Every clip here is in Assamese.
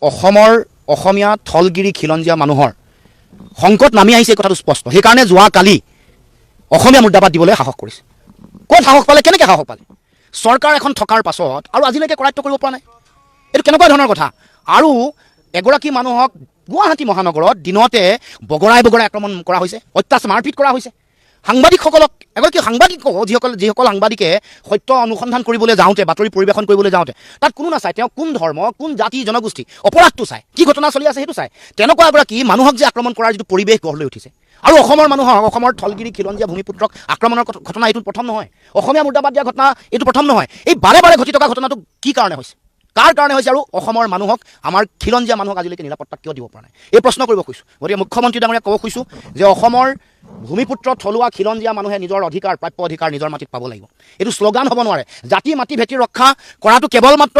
অসমৰ অসমীয়া থলগিৰি খিলঞ্জীয়া মানুহৰ সংকট নামি আহিছে, এই কথাটো স্পষ্ট। সেইকাৰণে যোৱাকালি অসমীয়া মুৰ্দাবাদ দিবলৈ সাহস কৰিছে। ক'ত সাহস পালে, কেনেকৈ সাহস পালে? চৰকাৰ এখন থকাৰ পাছত আৰু আজিলৈকে কৰায়ত্ব কৰিব পৰা নাই, এইটো কেনেকুৱা ধৰণৰ কথা? আৰু এগৰাকী মানুহক গুৱাহাটী মহানগৰত দিনতে বগৰাই বগৰাই আক্ৰমণ কৰা হৈছে, অত্যাচাৰ মাৰপিট কৰা হৈছে। সাংবাদিকসকলক, এগৰাকী সাংবাদিক যিসকল সাংবাদিকে সত্য অনুসন্ধান কৰিবলৈ যাওঁতে, বাতৰি পৰিৱেশন কৰিবলৈ যাওঁতে তাত কোনো নাচায় তেওঁ কোন ধৰ্ম, কোন জাতি জনগোষ্ঠী, অপৰাধটো চায়, কি ঘটনা চলি আছে সেইটো চায়। তেনেকুৱা এগৰাকী মানুহক যে আক্ৰমণ কৰাৰ যিটো পৰিৱেশ গঢ় লৈ উঠিছে, আৰু অসমৰ মানুহক, অসমৰ থলগিৰি খিলঞ্জীয়া ভূমিপুত্ৰক আক্ৰমণৰ ঘটনা এইটো প্ৰথম নহয়, অসমীয়া মুৰ্দাবাদ দিয়া ঘটনা এইটো প্ৰথম নহয়। এই বাৰে বাৰে ঘটি থকা ঘটনাটো কি কাৰণে হৈছে, কাৰ কাৰণে হৈছে, আৰু অসমৰ মানুহক, আমাৰ খিলঞ্জীয়া মানুহক আজিলৈকে নিৰাপত্তা কিয় দিব পৰা নাই, এই প্ৰশ্ন কৰিব খুজিছোঁ। গতিকে মুখ্যমন্ত্ৰী ডাঙৰীয়াক ক'ব খুজিছোঁ যে অসমৰ ভূমিপুত্ৰ থলুৱা খিলঞ্জীয়া মানুহে নিজৰ অধিকাৰ, প্ৰাপ্য অধিকাৰ নিজৰ মাটিত পাব লাগিব। এইটো শ্লোগান হ'ব নোৱাৰে। জাতি মাটি ভেটি ৰক্ষা কৰাটো কেৱল মাত্ৰ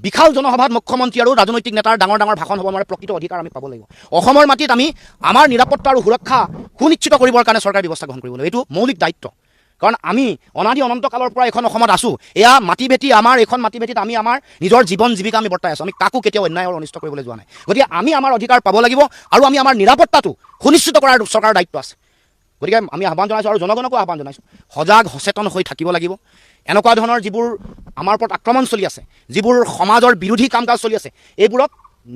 বিশাল জনসভাত মুখ্যমন্ত্ৰী আৰু ৰাজনৈতিক নেতাৰ ডাঙৰ ডাঙৰ ভাষণ হ'ব নোৱাৰে। প্ৰকৃত অধিকাৰ আমি পাব লাগিব। অসমৰ মাটিত আমি আমাৰ নিৰাপত্তা আৰু সুৰক্ষা সুনিশ্চিত কৰিবৰ কাৰণে চৰকাৰে ব্যৱস্থা গ্ৰহণ কৰিব লাগিব। এইটো মৌলিক দায়িত্ব। কাৰণ আমি অনাদি অনন্ত কালৰ পৰা এইখন অসমত আছোঁ। এয়া মাটি ভেটি আমাৰ, এইখন মাটি ভেটিত আমি আমাৰ নিজৰ জীৱন জীৱিকা আমি বৰ্তাই আছোঁ। আমি কাকো কেতিয়াও অন্যায় আৰু অনিষ্ট কৰিবলৈ যোৱা নাই। গতিকে আমি আমাৰ অধিকাৰ পাব লাগিব আৰু আমি আমাৰ নিৰাপত্তাটো সুনিশ্চিত কৰাৰ চৰকাৰৰ দায়িত্ব আছে। গতিকে আমি আহ্বান জনাইছোঁ আৰু জনগণকো আহ্বান জনাইছোঁ, সজাগ সচেতন হৈ থাকিব লাগিব। এনেকুৱা ধৰণৰ যিবোৰ আমাৰ ওপৰত আক্ৰমণ চলি আছে, যিবোৰ সমাজৰ বিৰোধী কাম কাজ চলি আছে, এইবোৰক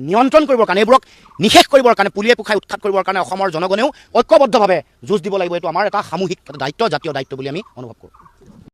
নিয়ন্ত্ৰণ কৰিবৰ কাৰণে, এইবোৰক নিশেষ কৰিবৰ কাৰণে, পুলিয়ে পোখাই উৎখাত কৰিবৰ কাৰণে অসমৰ জনগণেও ঐক্যবদ্ধভাৱে যুঁজ দিব লাগিব। এইটো আমাৰ এটা সামূহিক দায়িত্ব, জাতীয় দায়িত্ব বুলি আমি অনুভৱ কৰোঁ।